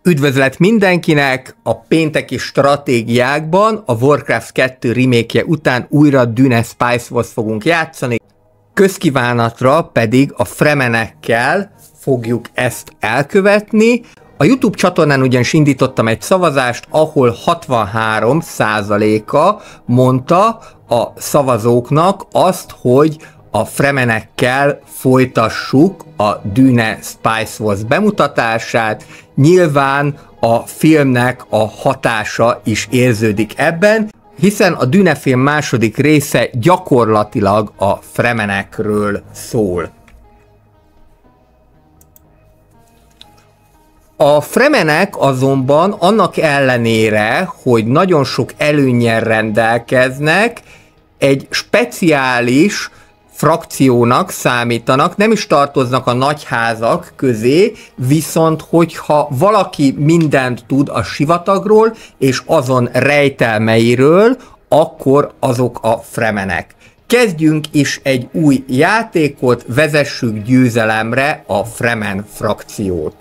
Üdvözlet mindenkinek! A pénteki stratégiákban a Warcraft 2 remake-je után újra Dune Spice Wars fogunk játszani. Közkívánatra pedig a Fremenekkel fogjuk ezt elkövetni. A YouTube csatornán ugyanis indítottam egy szavazást, ahol 63%-a mondta a szavazóknak azt, hogy a Fremenekkel folytassuk a Dune Spice Wars bemutatását. Nyilván a filmnek a hatása is érződik ebben, hiszen a Dune film második része gyakorlatilag a Fremenekről szól. A Fremenek azonban annak ellenére, hogy nagyon sok előnnyel rendelkeznek, egy speciális frakciónak számítanak, nem is tartoznak a nagyházak közé, viszont hogyha valaki mindent tud a sivatagról és azon rejtelmeiről, akkor azok a Fremenek. Kezdjünk is egy új játékot, vezessük győzelemre a Fremen frakciót.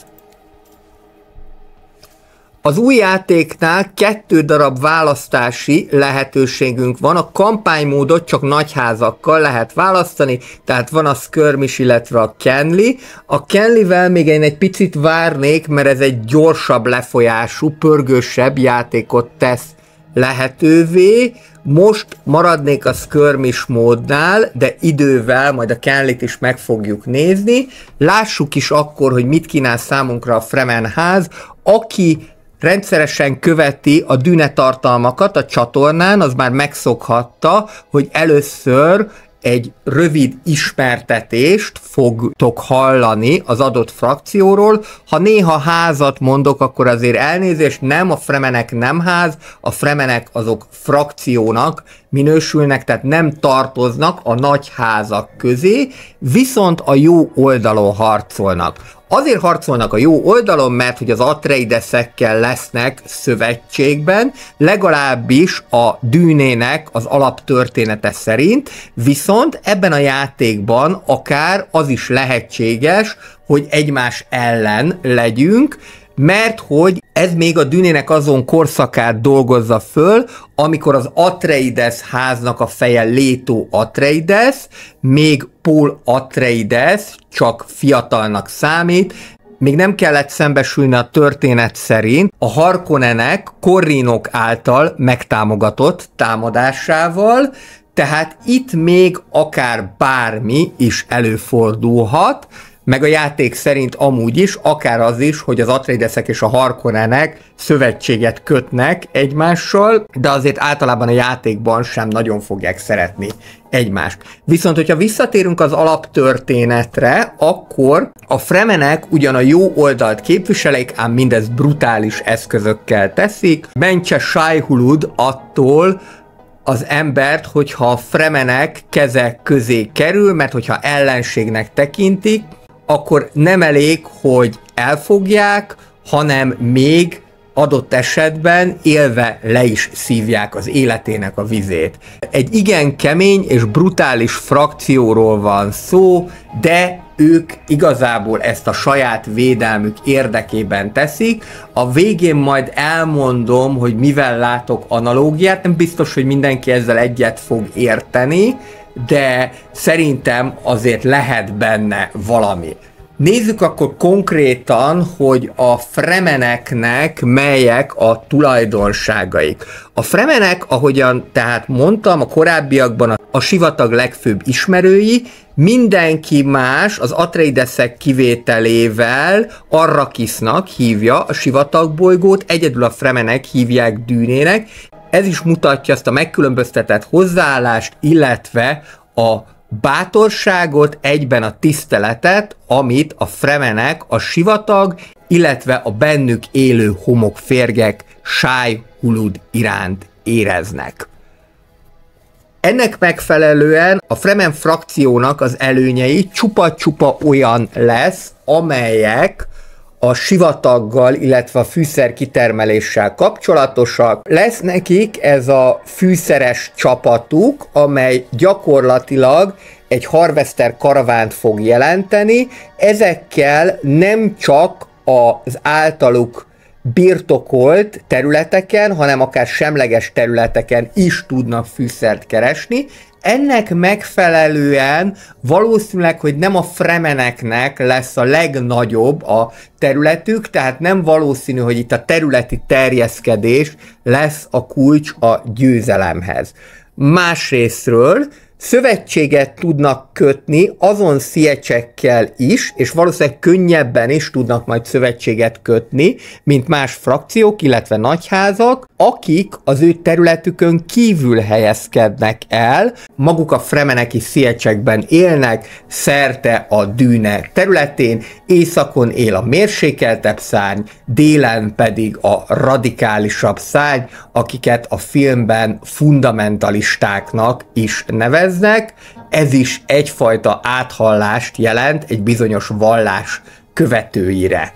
Az új játéknál 2 darab választási lehetőségünk van. A kampánymódot csak nagyházakkal lehet választani, tehát van a Skirmish, illetve a Kenly. A Kenlyvel még én egy picit várnék, mert ez egy gyorsabb lefolyású, pörgősebb játékot tesz lehetővé. Most maradnék a Skirmish módnál, de idővel majd a Kenlyt is meg fogjuk nézni. Lássuk is akkor, hogy mit kínál számunkra a Fremen ház, aki rendszeresen követi a Dune tartalmakat a csatornán, az már megszokhatta, hogy először egy rövid ismertetést fogtok hallani az adott frakcióról. Ha néha házat mondok, akkor azért elnézést, nem, a Fremenek nem ház, a Fremenek azok frakciónak minősülnek, tehát nem tartoznak a nagy házak közé, viszont a jó oldalon harcolnak. Azért harcolnak a jó oldalon, mert hogy az Atreideszekkel lesznek szövetségben, legalábbis a Dune-nek az alaptörténete szerint, viszont ebben a játékban akár az is lehetséges, hogy egymás ellen legyünk, mert hogy ez még a Dune-nek azon korszakát dolgozza föl, amikor az Atreides háznak a feje Leto Atreides, még Paul Atreides csak fiatalnak számít, még nem kellett szembesülni a történet szerint a Harkonnenek Corrinok által megtámogatott támadásával, tehát itt még akár bármi is előfordulhat, meg a játék szerint amúgy is, akár az is, hogy az Atreideszek és a Harkonnenek szövetséget kötnek egymással, de azért általában a játékban sem nagyon fogják szeretni egymást. Viszont, hogyha visszatérünk az alaptörténetre, akkor a Fremenek ugyan a jó oldalt képviselik, ám mindezt brutális eszközökkel teszik. Mentse Shai-Hulud attól az embert, hogyha a Fremenek keze közé kerül, mert hogyha ellenségnek tekintik, akkor nem elég, hogy elfogják, hanem még adott esetben élve le is szívják az életének a vizét. Egy igen kemény és brutális frakcióról van szó, de ők igazából ezt a saját védelmük érdekében teszik. A végén majd elmondom, hogy mivel látok analógiát, nem biztos, hogy mindenki ezzel egyet fog érteni, de szerintem azért lehet benne valami. Nézzük akkor konkrétan, hogy a Fremeneknek melyek a tulajdonságaik. A Fremenek, ahogyan tehát mondtam, a korábbiakban a sivatag legfőbb ismerői, mindenki más az Atreideszek kivételével Arrakisnak hívja a sivatagbolygót, egyedül a Fremenek hívják Dune-nek. Ez is mutatja azt a megkülönböztetett hozzáállást, illetve a bátorságot, egyben a tiszteletet, amit a Fremenek a sivatag, illetve a bennük élő homokférgek Shai-Hulud iránt éreznek. Ennek megfelelően a Fremen frakciónak az előnyei csupa-csupa olyan lesz, amelyek a sivataggal, illetve a fűszer kitermeléssel kapcsolatosak. Lesz nekik ez a fűszeres csapatuk, amely gyakorlatilag egy harvester karavánt fog jelenteni. Ezekkel nem csak az általuk birtokolt területeken, hanem akár semleges területeken is tudnak fűszert keresni. Ennek megfelelően valószínűleg, hogy nem a fremeneknek lesz a legnagyobb a területük, tehát nem valószínű, hogy itt a területi terjeszkedés lesz a kulcs a győzelemhez. Másrésztről szövetséget tudnak kötni azon sziecsekkel is, és valószínűleg könnyebben is tudnak majd szövetséget kötni, mint más frakciók, illetve nagyházak, akik az ő területükön kívül helyezkednek el, maguk a fremeneki sziecsekben élnek, szerte a dűne területén, északon él a mérsékeltebb szárny, délen pedig a radikálisabb szárny, akiket a filmben fundamentalistáknak is neveznek. Ez is egyfajta áthallást jelent egy bizonyos vallás követőire.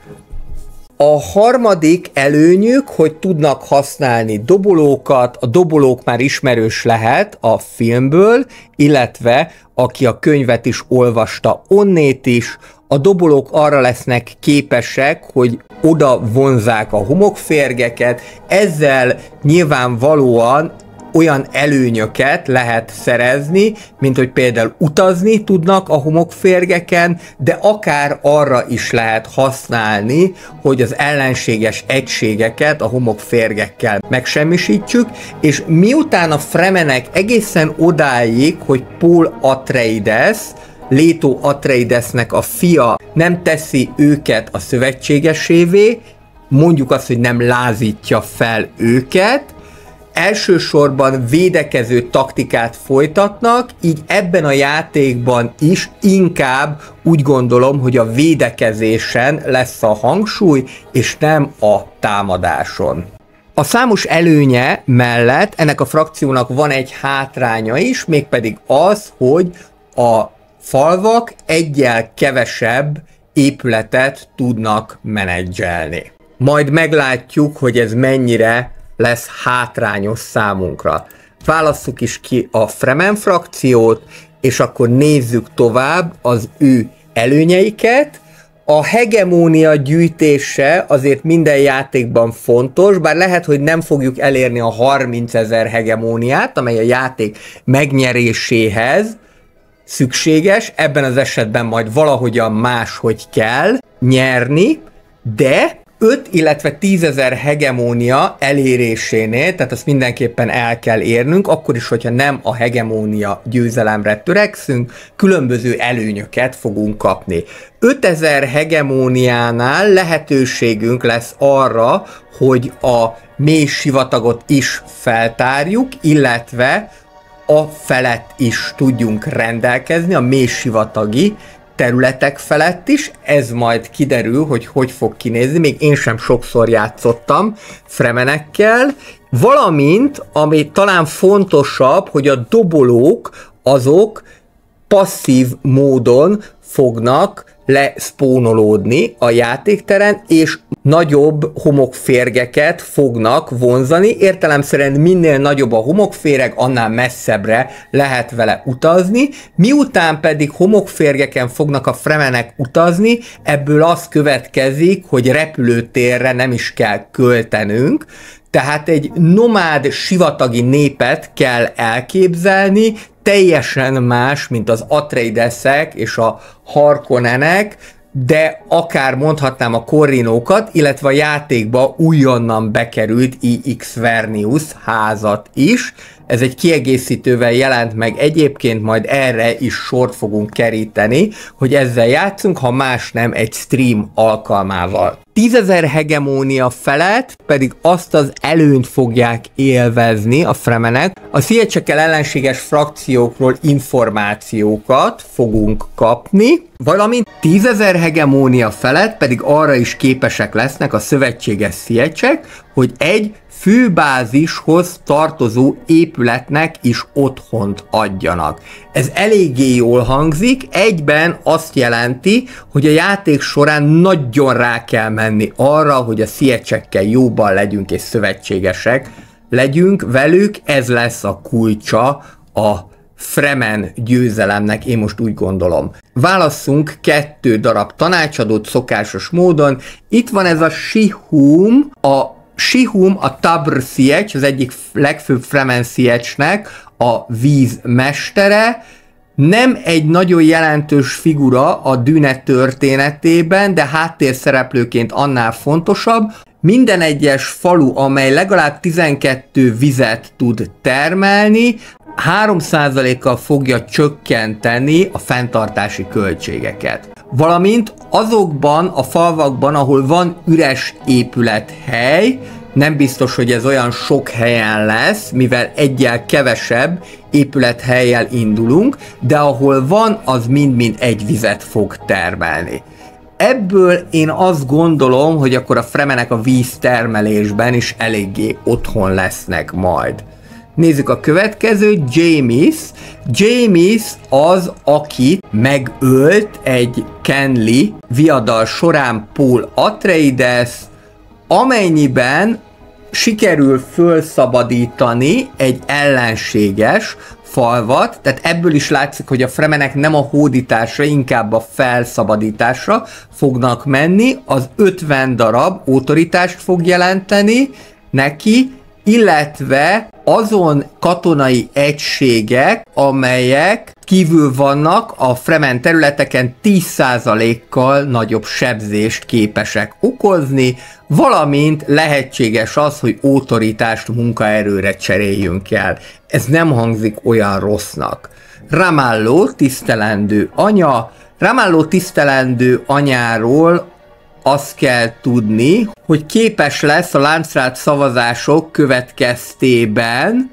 A harmadik előnyük, hogy tudnak használni dobolókat, a dobolók már ismerős lehet a filmből, illetve aki a könyvet is olvasta, onnét is, a dobolók arra lesznek képesek, hogy oda vonzzák a homokférgeket, ezzel nyilvánvalóan olyan előnyöket lehet szerezni, mint hogy például utazni tudnak a homokférgeken, de akár arra is lehet használni, hogy az ellenséges egységeket a homokférgekkel megsemmisítsük, és miután a fremenek egészen odáig, hogy Paul Atreides, Leto Atreidesnek a fia nem teszi őket a szövetségesévé, mondjuk azt, hogy nem lázítja fel őket, elsősorban védekező taktikát folytatnak, így ebben a játékban is inkább úgy gondolom, hogy a védekezésen lesz a hangsúly, és nem a támadáson. A számos előnye mellett ennek a frakciónak van egy hátránya is, mégpedig az, hogy a falvak egyel kevesebb épületet tudnak menedzselni. Majd meglátjuk, hogy ez mennyire lesz hátrányos számunkra. Válasszuk is ki a Fremen frakciót, és akkor nézzük tovább az ő előnyeiket. A hegemónia gyűjtése azért minden játékban fontos, bár lehet, hogy nem fogjuk elérni a 30 000 hegemóniát, amely a játék megnyeréséhez szükséges, ebben az esetben majd valahogyan máshogy kell nyerni, de 5, illetve 10 000 hegemónia elérésénél, tehát azt mindenképpen el kell érnünk, akkor is, hogyha nem a hegemónia győzelemre törekszünk, különböző előnyöket fogunk kapni. 5000 hegemóniánál lehetőségünk lesz arra, hogy a mély sivatagot is feltárjuk, illetve a felett is tudjunk rendelkezni, a mély sivatagi területek felett is, ez majd kiderül, hogy hogy fog kinézni, még én sem sokszor játszottam fremenekkel, valamint, ami talán fontosabb, hogy a dobolók azok passzív módon fognak leszpónolódni a játékteren, és nagyobb homokférgeket fognak vonzani. Értelemszerűen minél nagyobb a homokféreg, annál messzebbre lehet vele utazni. Miután pedig homokférgeken fognak a fremenek utazni, ebből az következik, hogy repülőtérre nem is kell költenünk, tehát egy nomád sivatagi népet kell elképzelni, teljesen más, mint az Atreidesek és a Harkonnenek, de akár mondhatnám a Corrinókat, illetve a játékba újonnan bekerült IX Vernius házat is. Ez egy kiegészítővel jelent meg egyébként, majd erre is sort fogunk keríteni, hogy ezzel játszunk, ha más nem egy stream alkalmával. 10 000 hegemónia felett pedig azt az előnyt fogják élvezni a fremenek. A sziecsekkel ellenséges frakciókról információkat fogunk kapni, valamint 10 000 hegemónia felett pedig arra is képesek lesznek a szövetséges sziecsek, hogy egy főbázishoz tartozó épületnek is otthont adjanak. Ez eléggé jól hangzik, egyben azt jelenti, hogy a játék során nagyon rá kell menni arra, hogy a sziecsekkel jóban legyünk és szövetségesek legyünk velük, ez lesz a kulcsa a Fremen győzelemnek, én most úgy gondolom. Válasszunk 2 darab tanácsadót szokásos módon. Itt van ez a Shihum, a Tabr Sietch, az egyik legfőbb Fremen Sietchnek a vízmestere. Nem egy nagyon jelentős figura a Dune történetében, de háttérszereplőként annál fontosabb. Minden egyes falu, amely legalább 12 vizet tud termelni, 3%-kal fogja csökkenteni a fenntartási költségeket. Valamint azokban a falvakban, ahol van üres épülethely, nem biztos, hogy ez olyan sok helyen lesz, mivel egyel kevesebb épülethellyel indulunk, de ahol van, az mind-mind egy vizet fog termelni. Ebből én azt gondolom, hogy akkor a Fremenek a víztermelésben is eléggé otthon lesznek majd. Nézzük a következő, Jamis. Jamis az, aki megölt egy Kenly viadal során Paul Atreides, amennyiben sikerül fölszabadítani egy ellenséges falvat, tehát ebből is látszik, hogy a Fremenek nem a hódításra, inkább a felszabadításra fognak menni, az 50 darab autoritást fog jelenteni neki, illetve azon katonai egységek, amelyek kívül vannak a Fremen területeken 10%-kal nagyobb sebzést képesek okozni, valamint lehetséges az, hogy autoritást munkaerőre cseréljünk el. Ez nem hangzik olyan rossznak. Ramallo tisztelendő anya. Ramallo tisztelendő anyáról azt kell tudni, hogy képes lesz a Landsraad szavazások következtében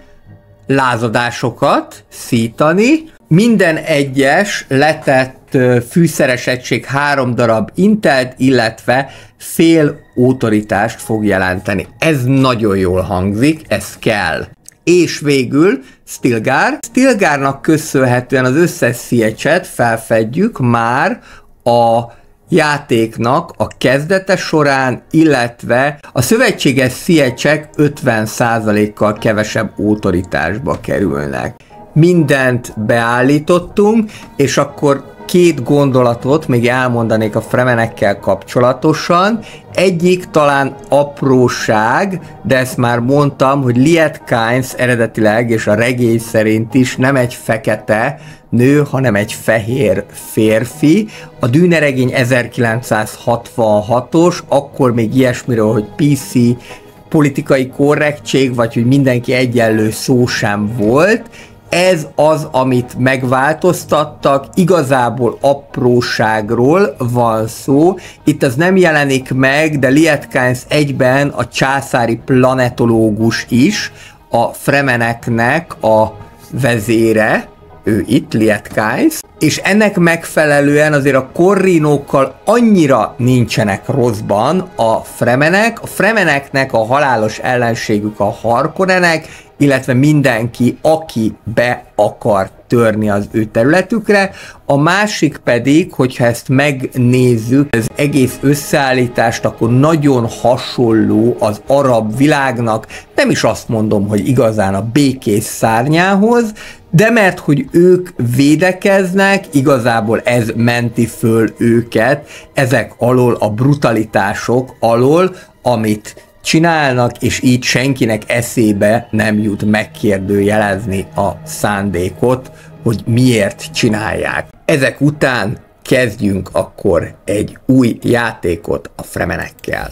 lázadásokat szítani. Minden egyes letett fűszeres egység 3 darab intelt, illetve fél autoritást fog jelenteni. Ez nagyon jól hangzik, ez kell. És végül Stilgar. Stilgarnak köszönhetően az összes Sietchet felfedjük már a játéknak a kezdete során, illetve a szövetséges Sietchek 50%-kal kevesebb autoritásba kerülnek. Mindent beállítottunk, és akkor 2 gondolatot még elmondanék a Fremenekkel kapcsolatosan. Egyik talán apróság, de ezt már mondtam, hogy Liet Kynes eredetileg és a regény szerint is nem egy fekete nő, hanem egy fehér férfi. A Dune regény 1966-os, akkor még ilyesmiről, hogy PC, politikai korrektség, vagy hogy mindenki egyenlő szó sem volt. Ez az, amit megváltoztattak, igazából apróságról van szó. Itt az nem jelenik meg, de Liet Kynes egyben a császári planetológus is, a Fremeneknek a vezére, ő itt, Liet Kynes, és ennek megfelelően azért a Corrinókkal annyira nincsenek rosszban a Fremenek. A Fremeneknek a halálos ellenségük a Harkonnenek, illetve mindenki, aki be akar törni az ő területükre. A másik pedig, hogyha ezt megnézzük, az egész összeállítást, akkor nagyon hasonló az arab világnak, nem is azt mondom, hogy igazán a békés szárnyához, de mert hogy ők védekeznek, igazából ez menti föl őket ezek alól, a brutalitások alól, amit csinálnak, és így senkinek eszébe nem jut megkérdőjelezni a szándékot, hogy miért csinálják. Ezek után kezdjünk akkor egy új játékot a Fremenekkel.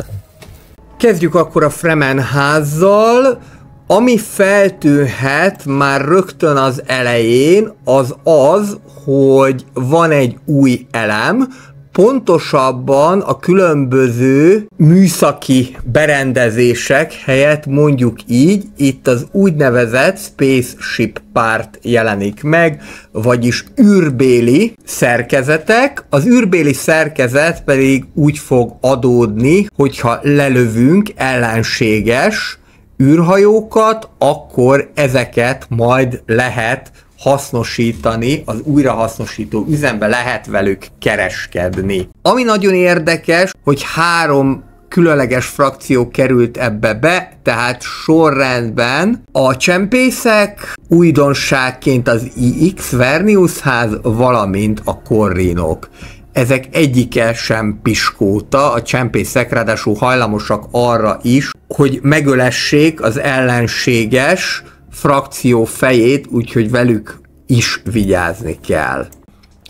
Kezdjük akkor a Fremen házzal. Ami feltűnhet már rögtön az elején, az az, hogy van egy új elem, pontosabban a különböző műszaki berendezések helyett, mondjuk így, itt az úgynevezett Spaceship Part jelenik meg, vagyis űrbéli szerkezetek. Az űrbéli szerkezet pedig úgy fog adódni, hogyha lelövünk ellenséges űrhajókat, akkor ezeket majd lehet hasznosítani, az újrahasznosító üzembe lehet velük kereskedni. Ami nagyon érdekes, hogy 3 különleges frakció került ebbe be, tehát sorrendben a csempészek, újdonságként az IX Vernius ház, valamint a Corrinok. Ezek egyike sem piskóta, a csempészek ráadásul hajlamosak arra is, hogy megölessék az ellenséges frakció fejét, úgyhogy velük is vigyázni kell.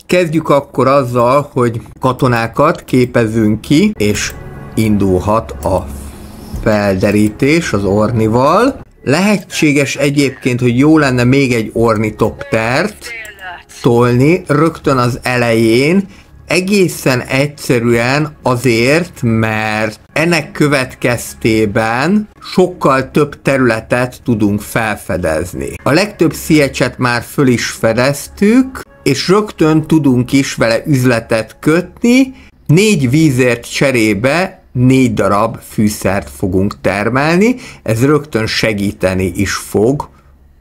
Kezdjük akkor azzal, hogy katonákat képezünk ki, és indulhat a felderítés az ornival. Lehetséges egyébként, hogy jó lenne még egy ornitoptert tolni rögtön az elején, egészen egyszerűen azért, mert ennek következtében sokkal több területet tudunk felfedezni. A legtöbb Siege-et már föl is fedeztük, és rögtön tudunk is vele üzletet kötni. 4 vízért cserébe 4 darab fűszert fogunk termelni, ez rögtön segíteni is fog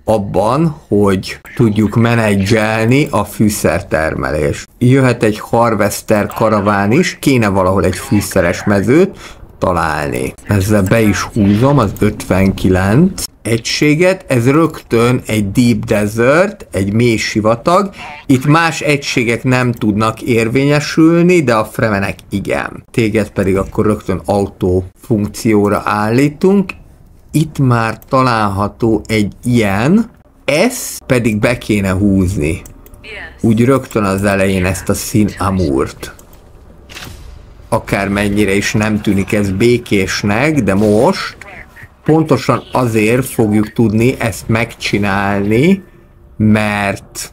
abban, hogy tudjuk menedzselni a fűszertermelést. Jöhet egy harvester karaván is, kéne valahol egy fűszeres mezőt találni. Ezzel be is húzom az 59 egységet, ez rögtön egy deep desert, egy mély sivatag. Itt más egységek nem tudnak érvényesülni, de a fremenek igen. Téged pedig akkor rögtön autó funkcióra állítunk. Itt már található egy ilyen, ezt pedig be kéne húzni. Úgy rögtön az elején ezt a Sin Amurt. Akármennyire is nem tűnik ez békésnek, de most pontosan azért fogjuk tudni ezt megcsinálni, mert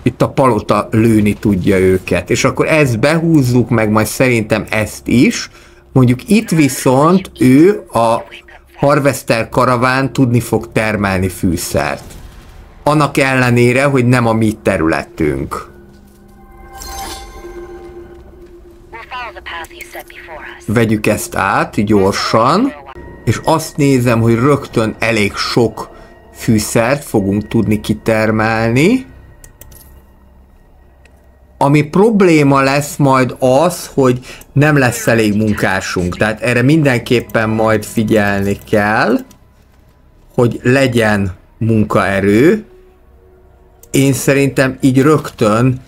itt a palota lőni tudja őket. És akkor ezt behúzzuk meg, majd szerintem ezt is. Mondjuk itt viszont ő, a harvester karaván tudni fog termelni fűszert. Annak ellenére, hogy nem a mi területünk. Vegyük ezt át gyorsan, és azt nézem, hogy rögtön elég sok fűszert fogunk tudni kitermelni. Ami probléma lesz majd az, hogy nem lesz elég munkásunk. Tehát erre mindenképpen majd figyelni kell, hogy legyen munkaerő. Én szerintem így rögtön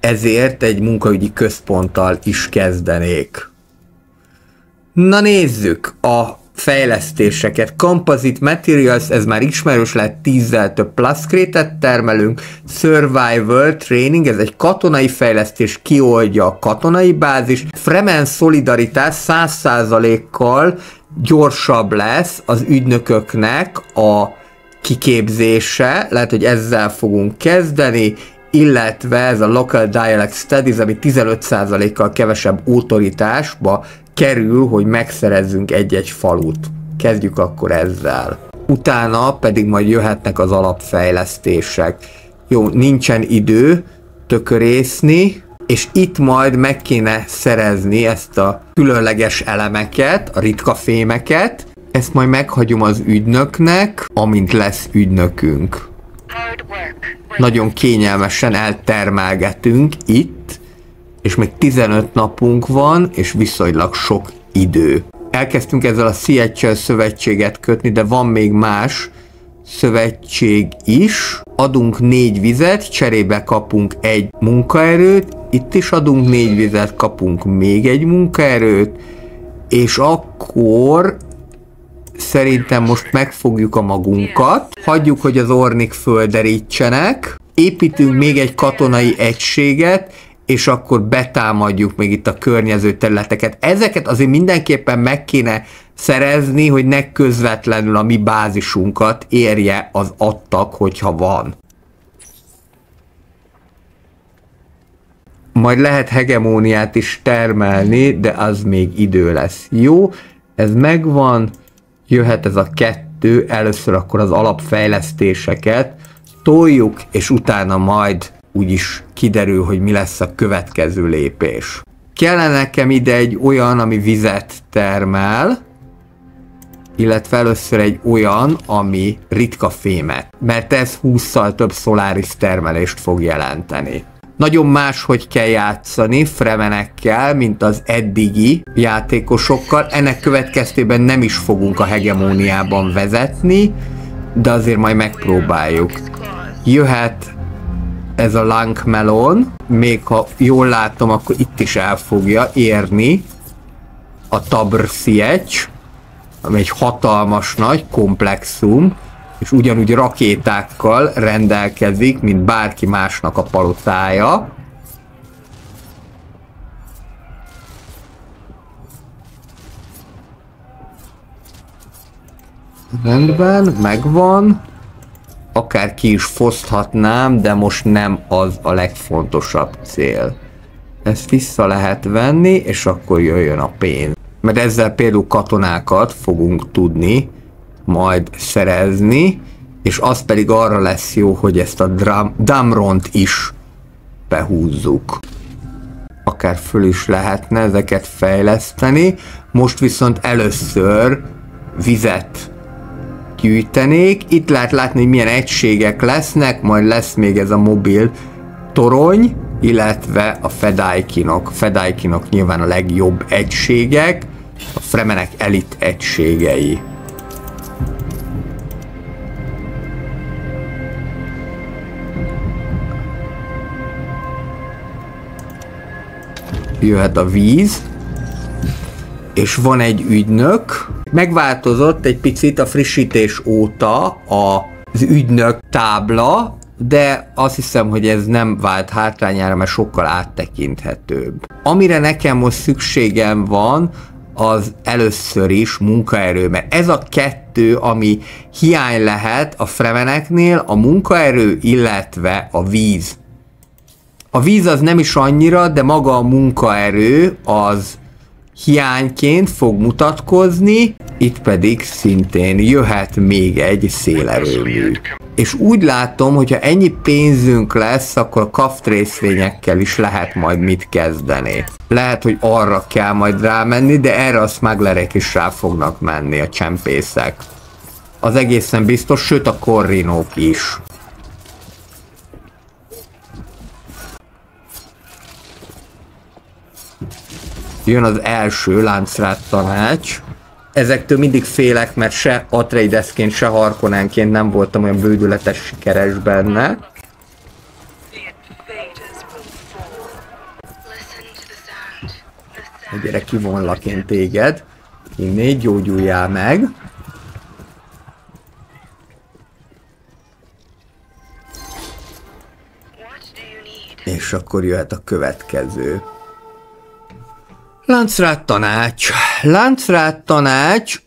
ezért egy munkaügyi központtal is kezdenék. Na nézzük a fejlesztéseket. Composite Materials, ez már ismerős lehet, 10-zel több pluszkrétet termelünk. Survival Training, ez egy katonai fejlesztés, kioldja a katonai bázis. Fremen szolidaritás 100%-kal gyorsabb lesz az ügynököknek a kiképzése, lehet, hogy ezzel fogunk kezdeni, illetve ez a Local Dialect Studies, ami 15%-kal kevesebb autoritásba kerül, hogy megszerezzünk egy-egy falut. Kezdjük akkor ezzel. Utána pedig majd jöhetnek az alapfejlesztések. Jó, nincsen idő tökörészni, és itt majd meg kéne szerezni ezt a különleges elemeket, a ritka fémeket. Ezt majd meghagyom az ügynöknek, amint lesz ügynökünk. Nagyon kényelmesen eltermelgetünk itt, és még 15 napunk van, és viszonylag sok idő. Elkezdtünk ezzel a Siege-sel szövetséget kötni, de van még más szövetség is. Adunk 4 vizet, cserébe kapunk egy munkaerőt, itt is adunk 4 vizet, kapunk még egy munkaerőt, és akkor szerintem most megfogjuk a magunkat, hagyjuk, hogy az ornik földerítsenek, építünk még egy katonai egységet, és akkor betámadjuk még itt a környező területeket. Ezeket azért mindenképpen meg kéne szerezni, hogy ne közvetlenül a mi bázisunkat érje az attak, hogyha van. Majd lehet hegemóniát is termelni, de az még idő lesz. Jó, ez megvan, jöhet ez a 2, először akkor az alapfejlesztéseket toljuk, és utána majd úgyis kiderül, hogy mi lesz a következő lépés. Kellene nekem ide egy olyan, ami vizet termel, illetve először egy olyan, ami ritka fémet, mert ez 20-szal több Solaris termelést fog jelenteni. Nagyon máshogy kell játszani fremenekkel, mint az eddigi játékosokkal. Ennek következtében nem is fogunk a hegemóniában vezetni, de azért majd megpróbáljuk. Jöhet ez a Langmelon, még ha jól látom, akkor itt is el fogja érni a Tabr-szigegy, ami egy hatalmas nagy komplexum, és ugyanúgy rakétákkal rendelkezik, mint bárki másnak a palotája. Rendben, megvan. Akár ki is foszthatnám, de most nem az a legfontosabb cél. Ezt vissza lehet venni, és akkor jöjjön a pénz. Mert ezzel például katonákat fogunk tudni majd szerezni, és az pedig arra lesz jó, hogy ezt a Damront is behúzzuk. Akár föl is lehetne ezeket fejleszteni, most viszont először vizet gyűjtenék. Itt lehet látni, hogy milyen egységek lesznek, majd lesz még ez a mobil torony, illetve a Fedaykinok. Fedaykinok nyilván a legjobb egységek, a fremenek elit egységei. Jöhet a víz, és van egy ügynök. Megváltozott egy picit a frissítés óta az ügynök tábla, de azt hiszem, hogy ez nem vált hátrányára, mert sokkal áttekinthetőbb. Amire nekem most szükségem van, az először is munkaerő, mert ez a kettő, ami hiány lehet a fremeneknél, a munkaerő, illetve a víz. A víz az nem is annyira, de maga a munkaerő az hiányként fog mutatkozni, itt pedig szintén jöhet még egy szélerőmű. És úgy látom, hogyha ennyi pénzünk lesz, akkor a kaft részvényekkel is lehet majd mit kezdeni. Lehet, hogy arra kell majd rámenni, de erre a smugglerek is rá fognak menni, a csempészek. Az egészen biztos, sőt a korrinók is. Jön az első Láncrád tanács. Ezektől mindig félek, mert se Atreidesként, se Harkonnenként nem voltam olyan bődületes sikeres benne. Gyere, kivonlak én téged. Innét gyógyuljál meg. És akkor jöhet a következő. Láncrád tanács. Láncrád tanács,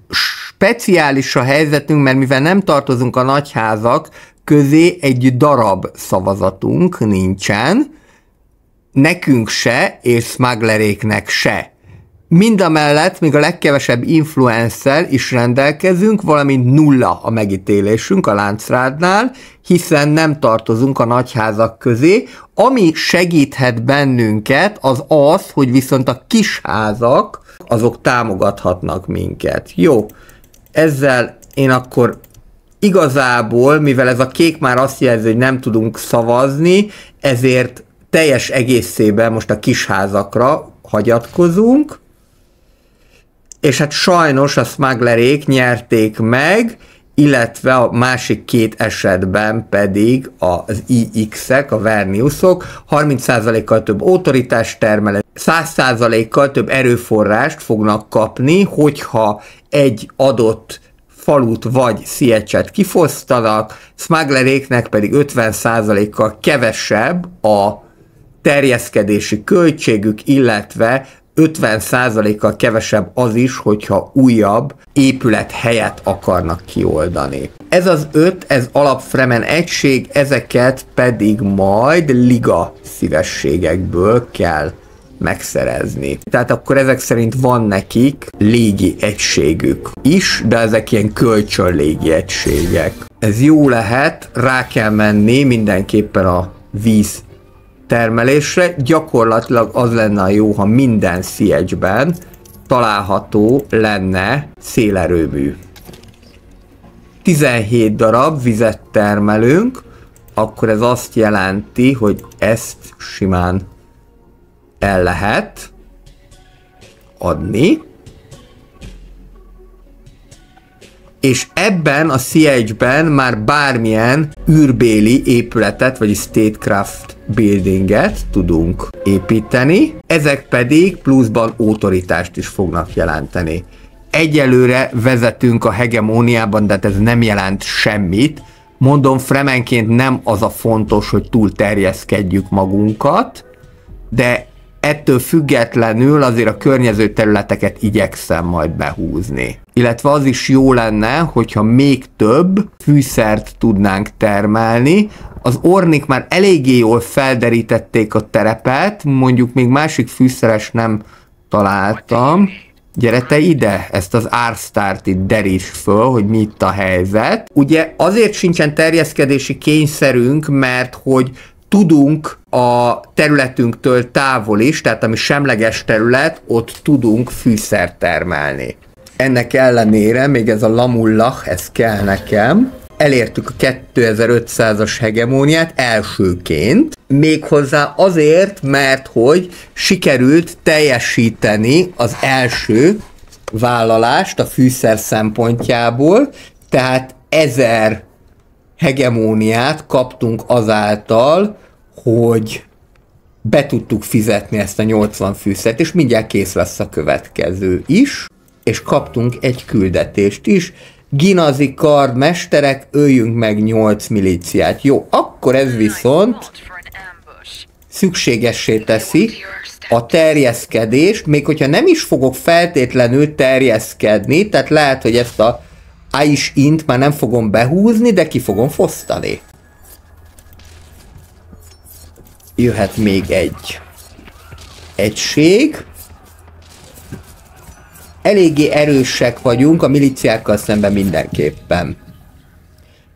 speciális a helyzetünk, mert mivel nem tartozunk a nagyházak közé, egy darab szavazatunk nincsen, nekünk se, és smuggleréknek se. Mindamellett még a legkevesebb influencer is rendelkezünk, valamint nulla a megítélésünk a Láncrádnál, hiszen nem tartozunk a nagyházak közé. Ami segíthet bennünket, az az, hogy viszont a kisházak, azok támogathatnak minket. Jó, ezzel én akkor igazából, mivel ez a kék már azt jelzi, hogy nem tudunk szavazni, ezért teljes egészében most a kisházakra hagyatkozunk, és hát sajnos a smugglerék nyerték meg, illetve a másik két esetben pedig az IX-ek, a Verniusok 30%-kal több autoritást termelő, 100%-kal több erőforrást fognak kapni, hogyha egy adott falut vagy sziecset kifosztanak, smuggleréknek pedig 50%-kal kevesebb a terjeszkedési költségük, illetve 50%-kal kevesebb az is, hogyha újabb épület helyet akarnak kioldani. Ez az 5, ez alapfremen egység, ezeket pedig majd liga szívességekből kell megszerezni. Tehát akkor ezek szerint van nekik légi egységük is, de ezek ilyen kölcsön légi egységek. Ez jó lehet, rá kell menni mindenképpen a víz termelésre. Gyakorlatilag az lenne a jó, ha minden sziegyben található lenne szélerőmű. 17 darab vizet termelünk, akkor ez azt jelenti, hogy ezt simán el lehet adni. És ebben a CH-ben már bármilyen űrbéli épületet, vagy statecraft buildinget tudunk építeni. Ezek pedig pluszban autoritást is fognak jelenteni. Egyelőre vezetünk a hegemóniában, de ez nem jelent semmit. Mondom, fremenként nem az a fontos, hogy túl terjeszkedjük magunkat, de ettől függetlenül azért a környező területeket igyekszem majd behúzni. Illetve az is jó lenne, hogyha még több fűszert tudnánk termelni. Az Ornik már eléggé jól felderítették a terepet, mondjuk még másik fűszeres nem találtam. Gyere te ide, ezt az Ársztárt itt derítsd föl, hogy mi itt a helyzet. Ugye azért sincsen terjeszkedési kényszerünk, mert hogy tudunk a területünktől távol is, tehát ami semleges terület, ott tudunk fűszert termelni. Ennek ellenére még ez a Lamullah, ez kell nekem. Elértük a 2500-as hegemóniát elsőként, méghozzá azért, mert hogy sikerült teljesíteni az első vállalást a fűszer szempontjából, tehát 1000 hegemóniát kaptunk azáltal, hogy be tudtuk fizetni ezt a 80 fűszert, és mindjárt kész lesz a következő is, és kaptunk egy küldetést is. Ginazi kardmesterek, öljünk meg 8 milíciát. Jó, akkor ez viszont szükségessé teszi a terjeszkedést, még hogyha nem is fogok feltétlenül terjeszkedni, tehát lehet, hogy ezt a Int már nem fogom behúzni, de ki fogom fosztani. Jöhet még egy egység. Eléggé erősek vagyunk a milíciákkal szemben mindenképpen.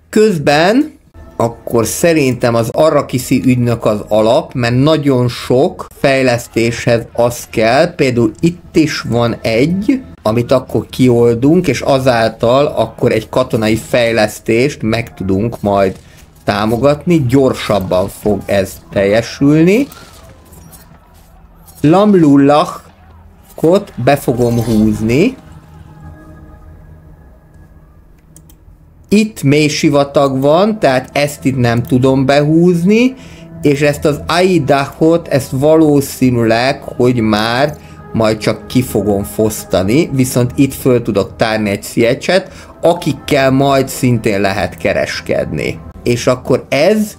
Közben akkor szerintem az Arrakiszi ügynök az alap, mert nagyon sok fejlesztéshez az kell. Például itt is van egy, amit akkor kioldunk, és azáltal akkor egy katonai fejlesztést meg tudunk majd támogatni. Gyorsabban fog ez teljesülni. Lamlullahot be fogom húzni. Itt mély sivatag van, tehát ezt itt nem tudom behúzni, és ezt az Aidahot, ezt valószínűleg, hogy már majd csak ki fogom fosztani, viszont itt föl tudok tárni egy CH-et, akikkel majd szintén lehet kereskedni. És akkor ez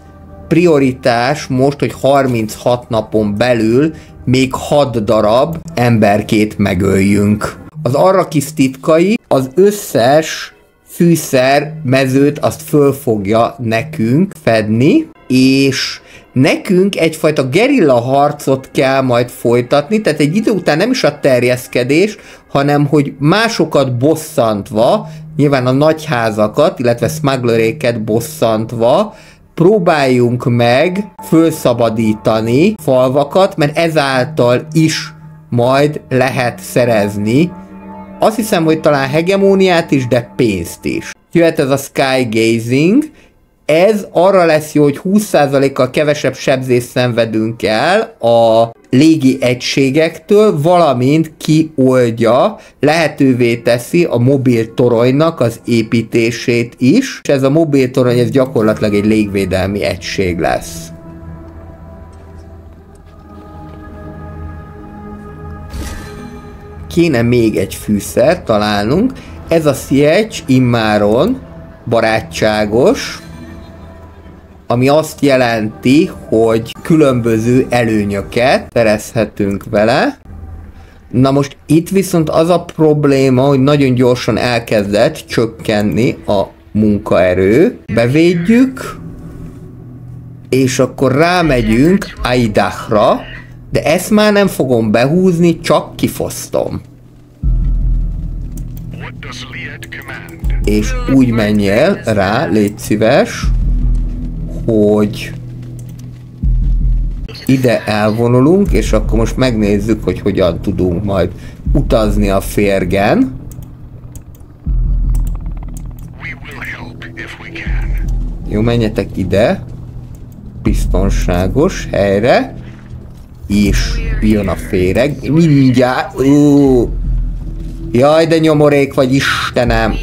prioritás most, hogy 36 napon belül még 6 darab emberkét megöljünk. Az Arrakis titkai az összes fűszer mezőt azt föl fogja nekünk fedni, és nekünk egyfajta gerilla harcot kell majd folytatni, tehát egy idő után nem is a terjeszkedés, hanem hogy másokat bosszantva, nyilván a nagyházakat, illetve smuggleréket bosszantva, próbáljunk meg fölszabadítani falvakat, mert ezáltal is majd lehet szerezni. Azt hiszem, hogy talán hegemóniát is, de pénzt is. Jöhet ez a Skygazing. Ez arra lesz jó, hogy 20%-kal kevesebb sebzést szenvedünk el a légi egységektől, valamint kioldja, lehetővé teszi a mobil toronynak az építését is. És ez a mobil torony, ez gyakorlatilag egy légvédelmi egység lesz. Kéne még egy fűszer találnunk. Ez a CH immáron barátságos, ami azt jelenti, hogy különböző előnyöket szerezhetünk vele. Na most itt viszont az a probléma, hogy nagyon gyorsan elkezdett csökkenni a munkaerő. Bevédjük, és akkor rámegyünk Aidahra, de ezt már nem fogom behúzni, csak kifosztom. És úgy menjél rá, légy szíves, hogy ide elvonulunk, és akkor most megnézzük, hogy hogyan tudunk majd utazni a férgen. Jó, menjetek ide. biztonságos helyre, és jön a féreg, mindjárt, jaj, de nyomorék vagy, Istenem,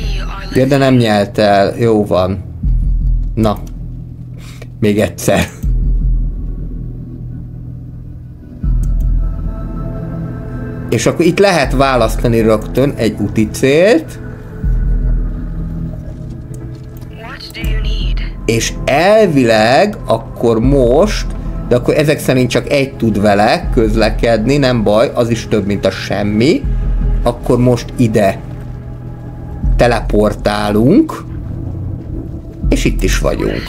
ja, de nem nyelt el, jó van, na, még egyszer. És akkor itt lehet választani rögtön egy úti célt, és elvileg akkor most, de akkor ezek szerint csak egy tud vele közlekedni, nem baj, az is több, mint a semmi. Akkor most ide teleportálunk, és itt is vagyunk.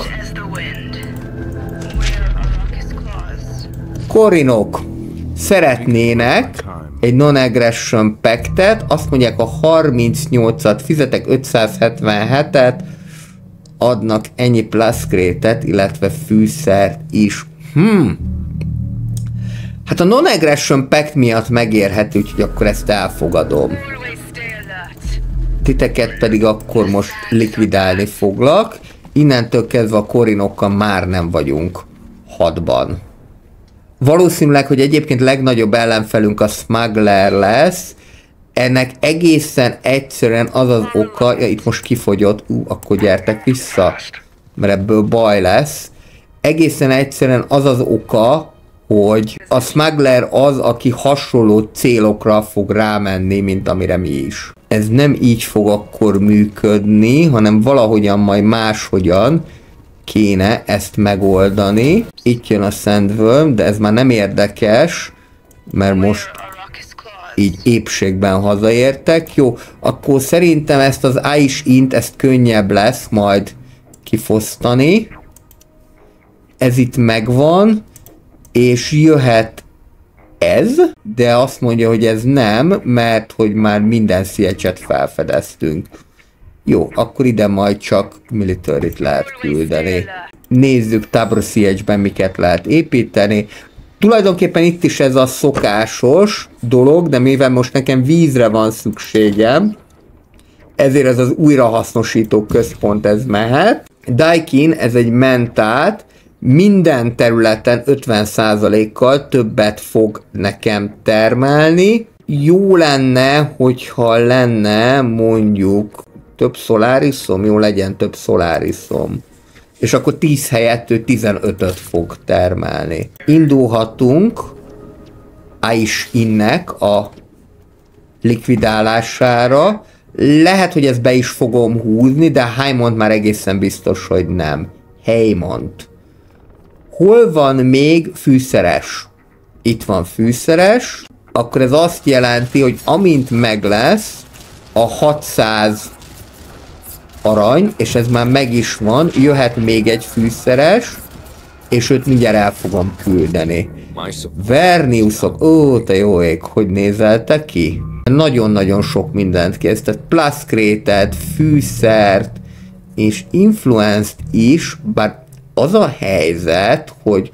Korinok szeretnének egy non-aggression pactet, azt mondják a 38-at fizetek, 577-et, adnak ennyi pluszkrétet, illetve fűszert is. Hát a non-aggression pact miatt megérhető, úgyhogy akkor ezt elfogadom. Titeket pedig akkor most likvidálni foglak. Innentől kezdve a korinokkal már nem vagyunk hadban. Valószínűleg, hogy egyébként legnagyobb ellenfelünk a smuggler lesz. Ennek egészen egyszerűen az az oka, ja, itt most kifogyott, akkor gyertek vissza, mert ebből baj lesz. Egészen egyszerűen az az oka, hogy a smuggler az, aki hasonló célokra fog rámenni, mint amire mi is. Ez nem így fog akkor működni, hanem valahogyan majd máshogyan kéne ezt megoldani. Itt jön a Sandworm, de ez már nem érdekes, mert most így épségben hazaértek. Jó, akkor szerintem ezt az Aish-int, ezt könnyebb lesz majd kifosztani. Ez itt megvan, és jöhet ez, de azt mondja, hogy ez nem, mert hogy már minden siege-et felfedeztünk. Jó, akkor ide majd csak military-t lehet küldeni. Nézzük Tabor Siege-ben miket lehet építeni. Tulajdonképpen itt is ez a szokásos dolog, de mivel most nekem vízre van szükségem, ezért ez az újrahasznosító központ ez mehet. Daikin, ez egy mentát, minden területen 50%-kal többet fog nekem termelni. Jó lenne, hogyha lenne mondjuk több Solarisom, jó legyen több Solarisom. És akkor 10 helyett ő 15-öt fog termelni. Indulhatunk Aish-innek a likvidálására. Lehet, hogy ezt be is fogom húzni, de Haimont már egészen biztos, hogy nem. Haimont. Hol van még fűszeres? Itt van fűszeres. Akkor ez azt jelenti, hogy amint meg lesz a 600 arany, és ez már meg is van, jöhet még egy fűszeres, és őt mindjárt el fogom küldeni. Verniusok, ó, te jó ég, hogy nézelte ki? Nagyon-nagyon sok mindent kész, tehát pluszkrétet, fűszert, és influence-t is, bár az a helyzet, hogy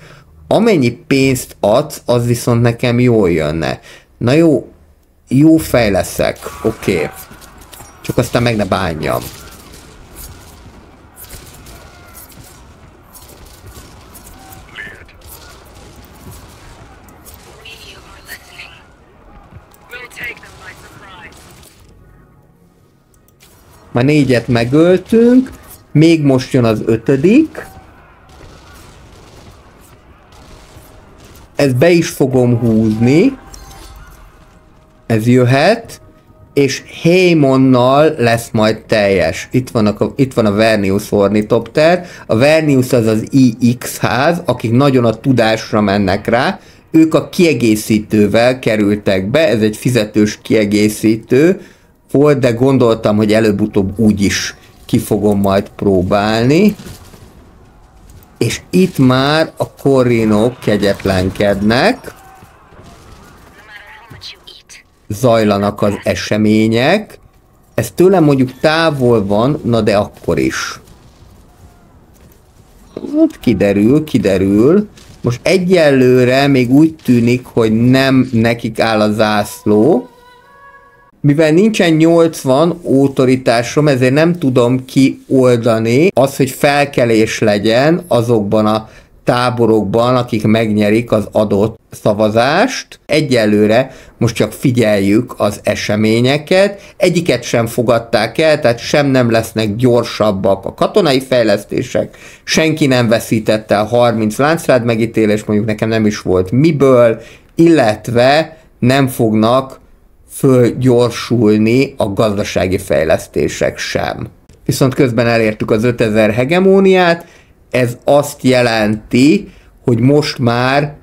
amennyi pénzt adsz, az viszont nekem jól jönne. Na jó fej leszek, oké. Csak aztán meg ne bánjam. Már 4-et megöltünk, még most jön az 5. Ezt be is fogom húzni. Ez jöhet. És Haimonnal lesz majd teljes. Itt van a Vernius Ornithopter. A Vernius az az IX ház, akik nagyon a tudásra mennek rá. Ők a kiegészítővel kerültek be. Ez egy fizetős kiegészítő volt, de gondoltam, hogy előbb-utóbb úgyis ki fogom majd próbálni. És itt már a korinok kegyetlenkednek. Zajlanak az események. Ez tőlem mondjuk távol van, na de akkor is. Hát kiderül. Most egyelőre még úgy tűnik, hogy nem nekik áll a zászló. Mivel nincsen 80 autoritásom, ezért nem tudom kioldani az, hogy felkelés legyen azokban a táborokban, akik megnyerik az adott szavazást. Egyelőre most csak figyeljük az eseményeket, egyiket sem fogadták el, tehát sem nem lesznek gyorsabbak a katonai fejlesztések, senki nem veszítette el 30 láncrád megítélést, mondjuk nekem nem is volt miből, illetve nem fognak fölgyorsulni a gazdasági fejlesztések sem. Viszont közben elértük az 5000 hegemóniát, ez azt jelenti, hogy most már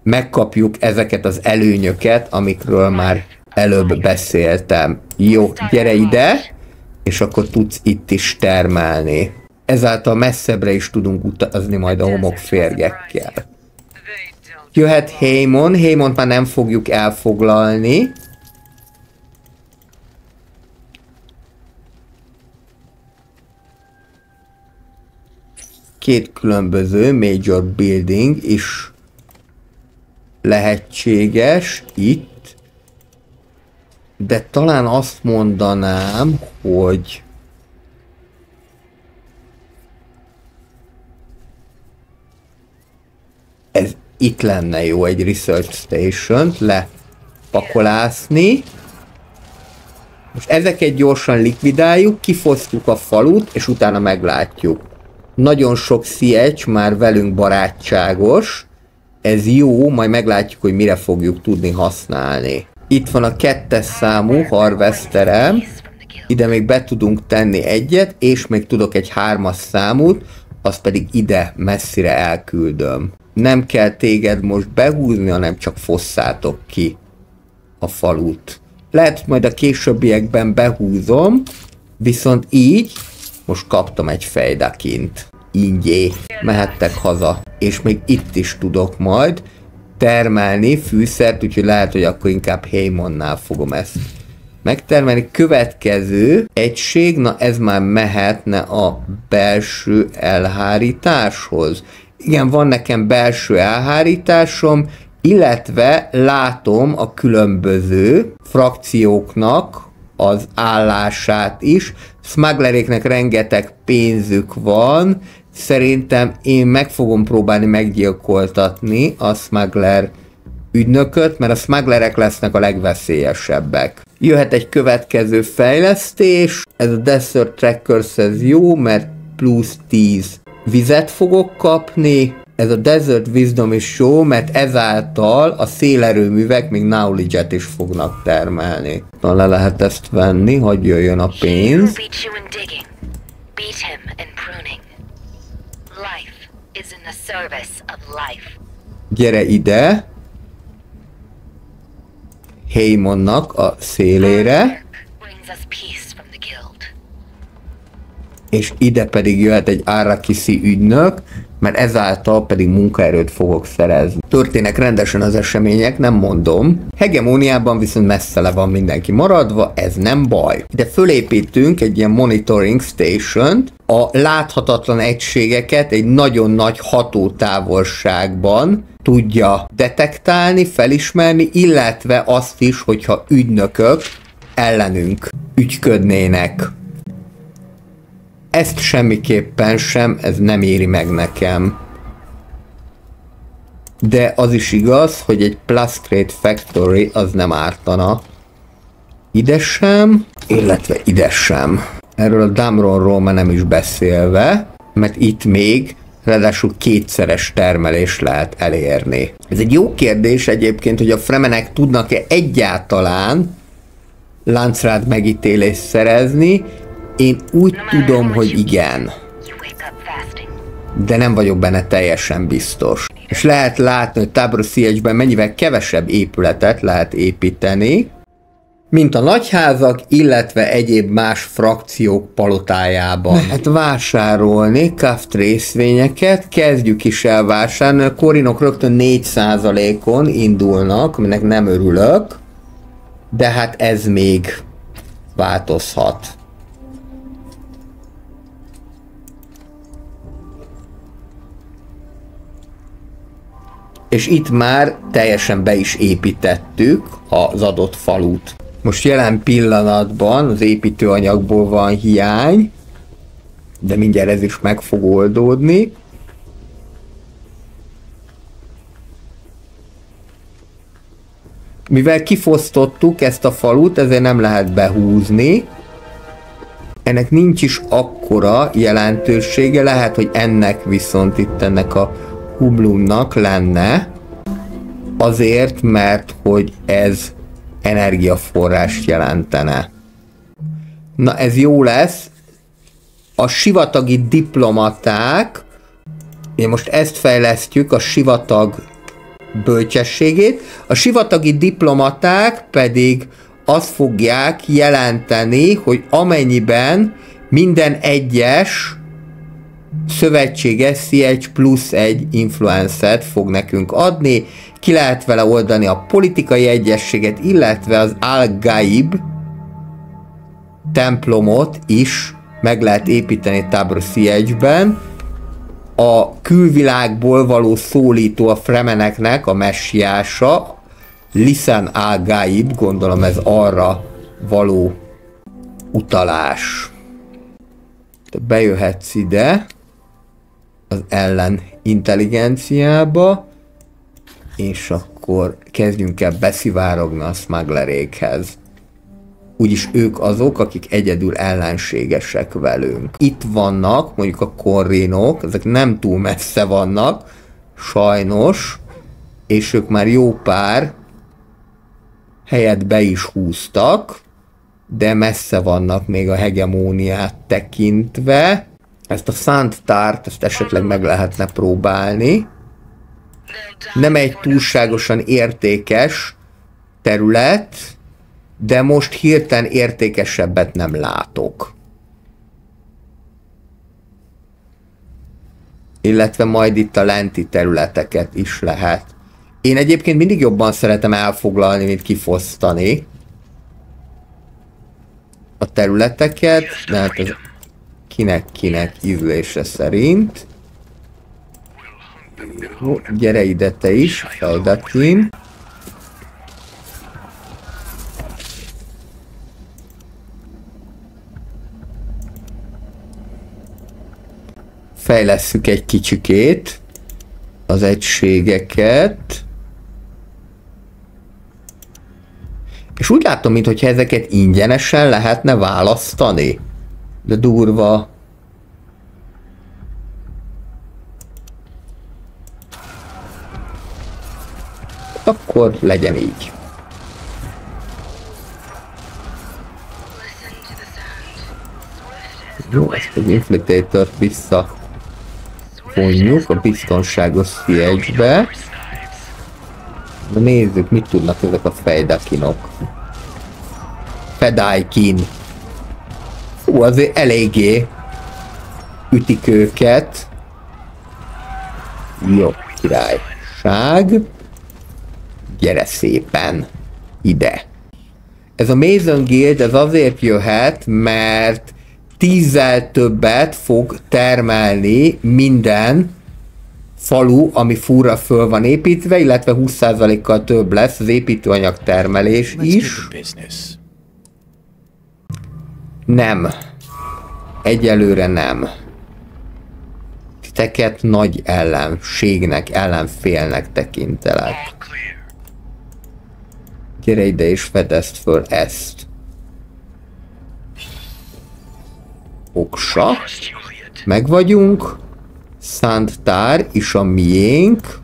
megkapjuk ezeket az előnyöket, amikről már előbb beszéltem. Jó, gyere ide, és akkor tudsz itt is termelni. Ezáltal messzebbre is tudunk utazni majd a homokférgekkel. Jöhet Haemon, Haemont már nem fogjuk elfoglalni. Két különböző major building is lehetséges itt, de talán azt mondanám, hogy ez itt lenne jó, egy research station-t lepakolászni. Most ezeket gyorsan likvidáljuk, kifosztjuk a falut, és utána meglátjuk. Nagyon sok siege már velünk barátságos, ez jó, majd meglátjuk, hogy mire fogjuk tudni használni. Itt van a 2-es számú harvesterem, ide még be tudunk tenni egyet, és még tudok egy 3-as számút, azt pedig ide messzire elküldöm. Nem kell téged most behúzni, hanem csak fosszátok ki a falut. Lehet, hogy majd a későbbiekben behúzom, viszont így most kaptam egy fejdakint. Ingyé. Mehettek haza. És még itt is tudok majd termelni fűszert, úgyhogy lehet, hogy akkor inkább Haemonnál fogom ezt megtermelni. Következő egység, na ez már mehetne a belső elhárításhoz. Igen, van nekem belső elhárításom, illetve látom a különböző frakcióknak az állását is. Smuggleréknek rengeteg pénzük van, szerintem én meg fogom próbálni meggyilkoltatni a smuggler ügynököt, mert a smugglerek lesznek a legveszélyesebbek. Jöhet egy következő fejlesztés, ez a Desert Trackers, ez jó, mert plusz 10 vizet fogok kapni, ez a Desert Wisdom is jó, mert ezáltal a szélerőművek még knowledge-et is fognak termelni. Na, le lehet ezt venni, hogy jöjjön a pénz. Gyere ide! Haemonnak a szélére. És ide pedig jöhet egy Arrakiszi ügynök, mert ezáltal pedig munkaerőt fogok szerezni. Történnek rendesen az események, nem mondom. Hegemóniában viszont messze le van mindenki maradva, ez nem baj. Ide fölépítünk egy ilyen monitoring station-t, a láthatatlan egységeket egy nagyon nagy hatótávolságban tudja detektálni, felismerni, illetve azt is, hogyha ügynökök ellenünk ügyködnének. Ezt semmiképpen sem, ez nem éri meg nekem. De az is igaz, hogy egy Plastrate Factory az nem ártana. Ide sem, illetve ide sem. Erről a Damronról már nem is beszélve, mert itt még ráadásul kétszeres termelést lehet elérni. Ez egy jó kérdés egyébként, hogy a Fremenek tudnak-e egyáltalán láncrád megítélést szerezni. Én úgy tudom, hogy igen. De nem vagyok benne teljesen biztos. És lehet látni, hogy Tabor Siege-ben mennyivel kevesebb épületet lehet építeni, mint a nagyházak, illetve egyéb más frakciók palotájában. Lehet vásárolni Kaft részvényeket, kezdjük is el vásárolni, a korinok rögtön 4%-on indulnak, aminek nem örülök, de hát ez még változhat. És itt már teljesen be is építettük az adott falut. Most jelen pillanatban az építőanyagból van hiány, de mindjárt ez is meg fog oldódni. Mivel kifosztottuk ezt a falut, ezért nem lehet behúzni. Ennek nincs is akkora jelentősége, lehet, hogy ennek viszont itt ennek a Hublumnak lenne. Azért, mert hogy ez energiaforrást jelentene. Na ez jó lesz. A sivatagi diplomaták, én most ezt fejlesztjük, a sivatag bölcsességét, a sivatagi diplomaták pedig azt fogják jelenteni, hogy amennyiben minden egyes szövetséges CH+1 influencet fog nekünk adni, ki lehet vele oldani a politikai egyességet, illetve az Al-Gaib templomot is meg lehet építeni Tabr CH-ben. A külvilágból való szólító a fremeneknek, a messiása, Lisan Al-Gaib, gondolom ez arra való utalás. Bejöhetsz ide az ellen intelligenciába, és akkor kezdjünk el beszivárogni a smugglerékhez. Úgyis ők azok, akik egyedül ellenségesek velünk. Itt vannak mondjuk a korrinok, ezek nem túl messze vannak, sajnos, és ők már jó pár helyet be is húztak, de messze vannak még a hegemóniát tekintve. Ezt a Szantárt, ezt esetleg meg lehetne próbálni. Nem egy túlságosan értékes terület, de most hirtelen értékesebbet nem látok. Illetve majd itt a lenti területeket is lehet. Én egyébként mindig jobban szeretem elfoglalni, mint kifosztani a területeket, de hát ez kinek ízlése szerint. Jó, gyere ide te is, Fejdakin. Fejlesszük egy kicsikét az egységeket. És úgy látom, mintha ezeket ingyenesen lehetne választani. De durva. Akkor legyen így. Jó, ezt az Inflictatort visszafonjuk a biztonságos CH-be. De nézzük, mit tudnak ezek a fejdakinok. Fedaikin. Hú, azért eléggé ütik őket. Jó, királyság. Gyere szépen ide. Ez a Mason Guild ez azért jöhet, mert 10-zel többet fog termelni minden falu, ami fúra föl van építve, illetve 20%-kal több lesz az építőanyag termelés is. Nem. Egyelőre nem. Titeket nagy ellenségnek, ellenfélnek tekintelek. Gyere ide és fedezd föl ezt. Oksa. Meg vagyunk. Szanttár is a miénk.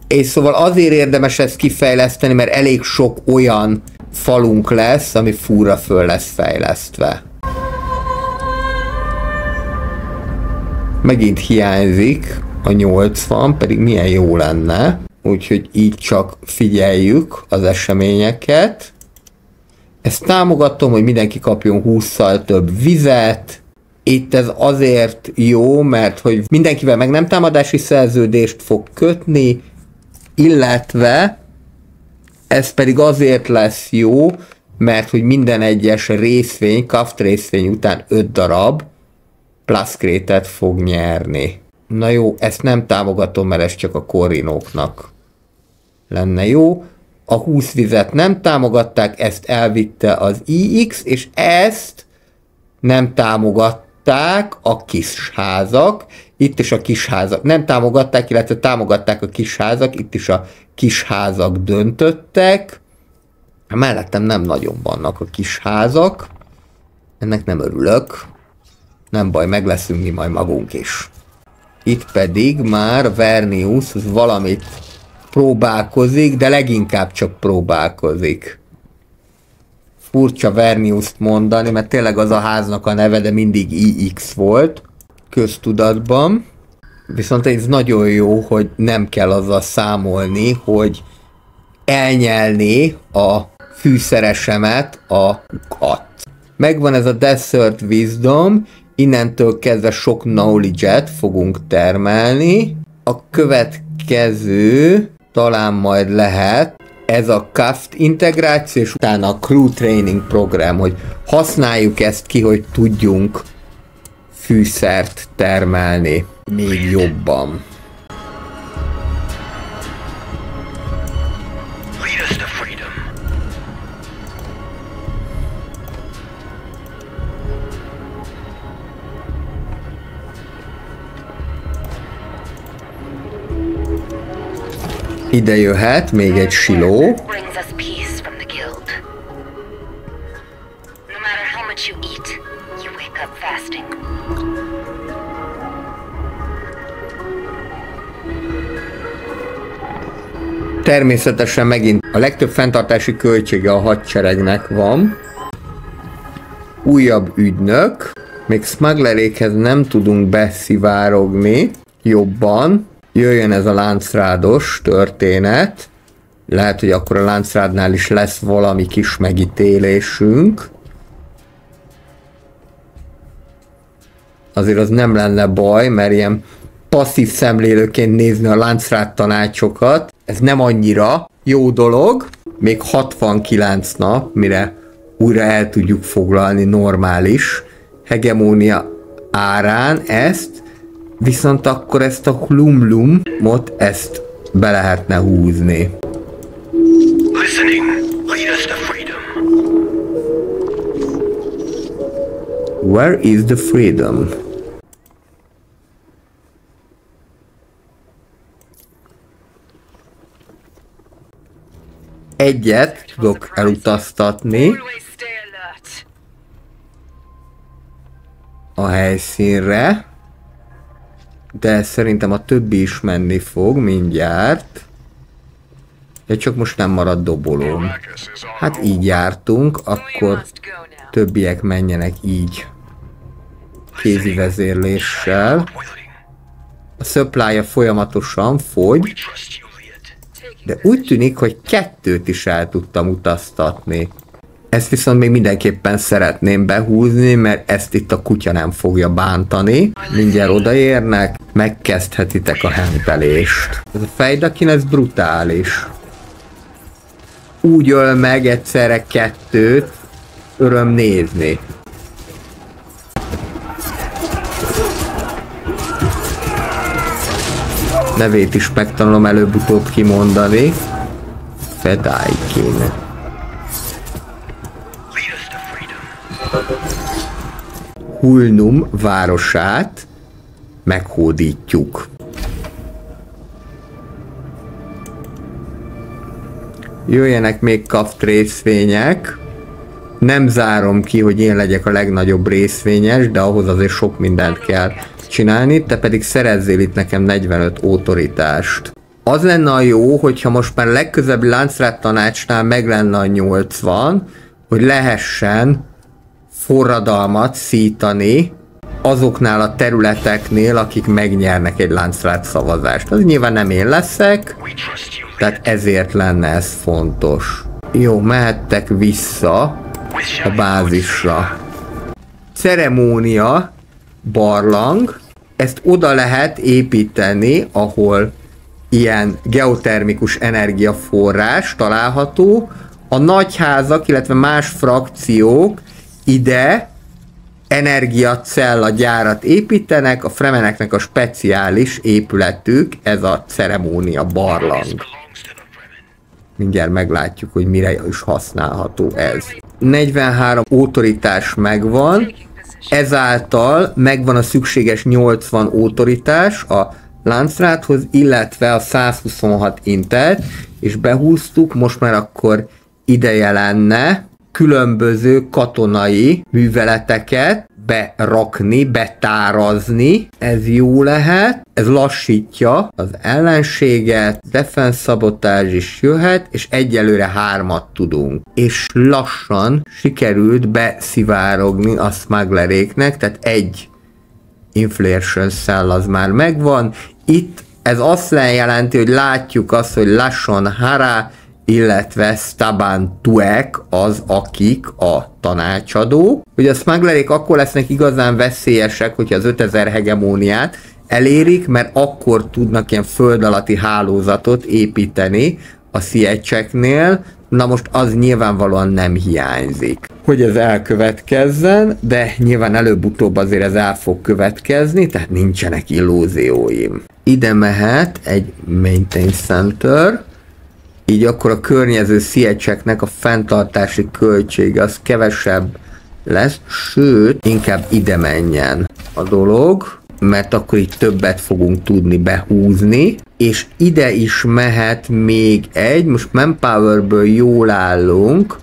És szóval azért érdemes ezt kifejleszteni, mert elég sok olyan falunk lesz, ami fúra föl lesz fejlesztve. Megint hiányzik a 80, pedig milyen jó lenne. Úgyhogy így csak figyeljük az eseményeket. Ezt támogatom, hogy mindenki kapjon 20-szal több vizet. Itt ez azért jó, mert hogy mindenkivel meg nem támadási szerződést fog kötni, illetve ez pedig azért lesz jó, mert hogy minden egyes részvény, kaft részvény után 5 darab plaszkrétet fog nyerni. Na jó, ezt nem támogatom, mert ez csak a korrinóknak lenne jó. A 20 vizet nem támogatták, ezt elvitte az IX, és ezt nem támogatták a kis házak, Itt is a kisházak nem támogatták, illetve támogatták a kisházak, itt is a kisházak döntöttek. Mellettem nem nagyon vannak a kisházak. Ennek nem örülök. Nem baj, meg leszünk mi majd magunk is. Itt pedig már Vernius valamit próbálkozik, de leginkább csak próbálkozik. Furcsa Verniust mondani, mert tényleg az a háznak a neve, de mindig IX volt köztudatban. Viszont ez nagyon jó, hogy nem kell azzal számolni, hogy elnyelni a fűszeresemet a kat. Megvan ez a Desert Wisdom, innentől kezdve sok knowledge-et fogunk termelni. A következő talán majd lehet ez a Craft integráció, és utána a Crew Training program, hogy használjuk ezt ki, hogy tudjunk fűszert termelni még jobban. Ide jöhet még egy siló. Természetesen megint a legtöbb fenntartási költsége a hadseregnek van. Újabb ügynök. Még smugglerékhez nem tudunk beszivárogni jobban. Jöjjön ez a láncrádos történet. Lehet, hogy akkor a láncrádnál is lesz valami kis megítélésünk. Azért az nem lenne baj, mert ilyen passzív szemlélőként nézni a láncrád tanácsokat. Ez nem annyira jó dolog. Még 69 nap, mire újra el tudjuk foglalni normális hegemónia árán ezt. Viszont akkor ezt a Hlumlumot, ezt be lehetne húzni. Where is the freedom? Egyet tudok elutaztatni a helyszínre. De szerintem a többi is menni fog mindjárt. De csak most nem marad dobolóm. Hát így jártunk, akkor többiek menjenek így. Kézi vezérléssel. A supply-ja folyamatosan fogy. De úgy tűnik, hogy 2 is el tudtam utaztatni. Ezt viszont még mindenképpen szeretném behúzni, mert ezt itt a kutya nem fogja bántani. Mindjárt odaérnek, megkezdhetitek a hentelést. Ez a fejdakin, ez brutális. Úgy öl meg egyszerre 2, öröm nézni. Nevét is megtanulom előbb-utóbb kimondani. Fedaikin. Hulnum városát meghódítjuk. Jöjjenek még kaft részvények. Nem zárom ki, hogy én legyek a legnagyobb részvényes, de ahhoz azért sok mindent kell csinálni, te pedig szerezzél itt nekem 45 autoritást. Az lenne a jó, hogyha most már legközelebbi láncrád tanácsnál meg lenne a 80, hogy lehessen forradalmat szítani azoknál a területeknél, akik megnyernek egy láncrád szavazást. Az nyilván nem én leszek, tehát ezért lenne ez fontos. Jó, mehettek vissza a bázisra. Ceremónia, barlang, ezt oda lehet építeni, ahol ilyen geotermikus energiaforrás található. A nagyházak, illetve más frakciók ide energiacella gyárat építenek, a fremeneknek a speciális épületük, ez a ceremónia barlang. Mindjárt meglátjuk, hogy mire is használható ez. 43 autoritás megvan, Ezáltal megvan a szükséges 80 autoritás a Landsrathhoz, illetve a 126 intert, és behúztuk, most már akkor ideje lenne különböző katonai műveleteket berakni, betárazni. Ez jó lehet, ez lassítja az ellenséget, defense szabotázs is jöhet, és egyelőre 3-at tudunk. És lassan sikerült beszivárogni a smuggleréknek, tehát egy inflation cell az már megvan. Itt ez azt jelenti, hogy látjuk azt, hogy Lashon Hara, illetve Staban Tuek az, akik a tanácsadók. Hogy a smugglerék akkor lesznek igazán veszélyesek, hogyha az 5000 hegemóniát elérik, mert akkor tudnak ilyen föld alatti hálózatot építeni a Sietcheknél. Na most az nyilvánvalóan nem hiányzik, hogy ez elkövetkezzen, de nyilván előbb-utóbb azért ez el fog következni, tehát nincsenek illúzióim. Ide mehet egy Maintain Center, így akkor a környező Sietcheknek a fenntartási költsége az kevesebb lesz, sőt, inkább ide menjen a dolog, mert akkor így többet fogunk tudni behúzni, és ide is mehet még egy, most Manpowerből jól állunk,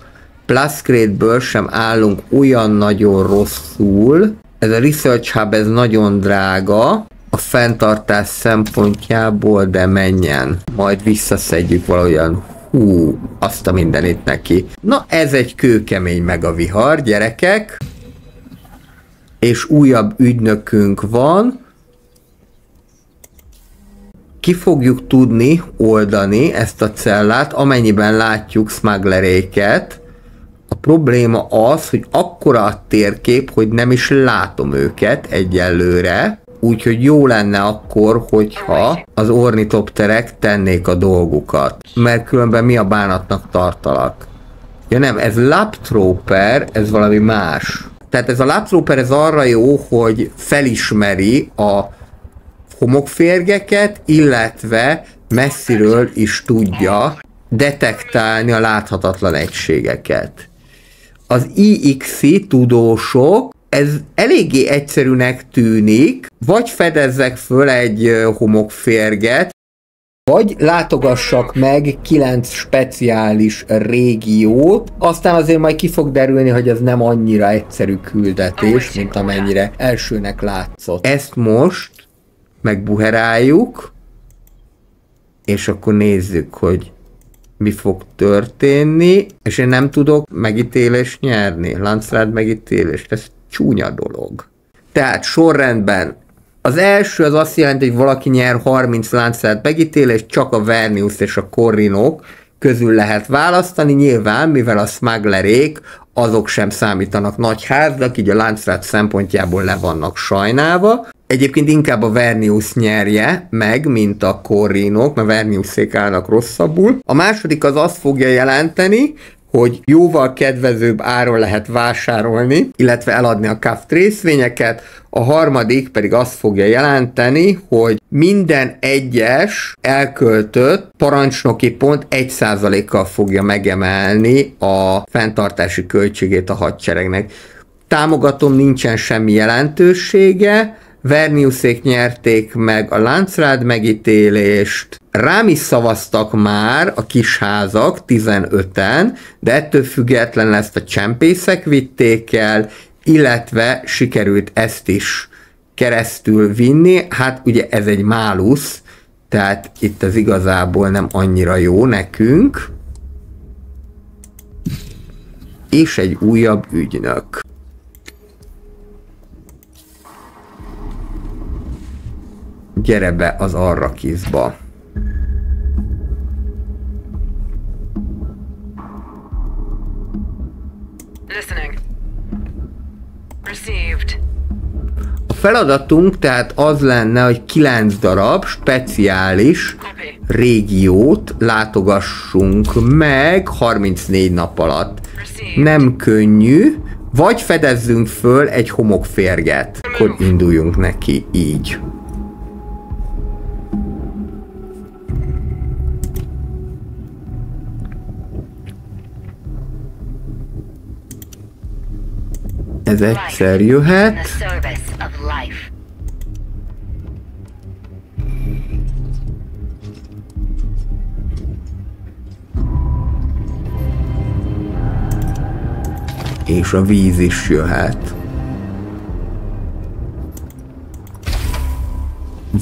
Plusgrade-ből sem állunk olyan nagyon rosszul, ez a Research Hub ez nagyon drága, a fenntartás szempontjából, de menjen. Majd visszaszedjük valahogyan. Hú, azt a mindenit neki. Na, ez egy kőkemény megavihar, gyerekek. És újabb ügynökünk van. Ki fogjuk tudni oldani ezt a cellát, amennyiben látjuk smuggleréket. A probléma az, hogy akkora a térkép, hogy nem is látom őket egyelőre. Úgyhogy jó lenne akkor, hogyha az ornitopterek tennék a dolgukat. Mert különben mi a bánatnak tartalak? Ja nem, ez Laptroper, ez valami más. Tehát ez a Laptroper ez arra jó, hogy felismeri a homokférgeket, illetve messziről is tudja detektálni a láthatatlan egységeket. Az IXI tudósok, ez eléggé egyszerűnek tűnik, vagy fedezzek föl egy homokférget, vagy látogassak meg 9 speciális régiót, aztán azért majd ki fog derülni, hogy ez nem annyira egyszerű küldetés, mint amennyire elsőnek látszott. Ezt most megbuheráljuk, és akkor nézzük, hogy mi fog történni, és én nem tudok megítélést nyerni, Landsrath megítélést, ez csúnya dolog. Tehát sorrendben az első az azt jelenti, hogy valaki nyer 30 Landsrath megítélést, csak a Vernius és a Corrinok közül lehet választani, nyilván, mivel a smugglerék azok sem számítanak nagy háznak, így a Landsrath szempontjából le vannak sajnálva. Egyébként inkább a Vernius nyerje meg, mint a Corrinok, mert Verniuszék állnak rosszabbul. A második az azt fogja jelenteni, hogy jóval kedvezőbb áron lehet vásárolni, illetve eladni a Kaft részvényeket. A harmadik pedig azt fogja jelenteni, hogy minden egyes elköltött parancsnoki pont 1%-kal fogja megemelni a fenntartási költségét a hadseregnek. Támogatom, nincsen semmi jelentősége, Verniuszék nyerték meg a Landsrath megítélést, rám is szavaztak már a kisházak 15-en, de ettől függetlenül ezt a csempészek vitték el, illetve sikerült ezt is keresztül vinni. Hát ugye ez egy málusz, tehát itt az igazából nem annyira jó nekünk. És egy újabb ügynök. Gyere be az Arrakisba. A feladatunk tehát az lenne, hogy 9 darab speciális régiót látogassunk meg 34 nap alatt. Nem könnyű, vagy fedezzünk föl egy homokférget. Akkor induljunk neki így. Ez egyszer jöhet. És a víz is jöhet.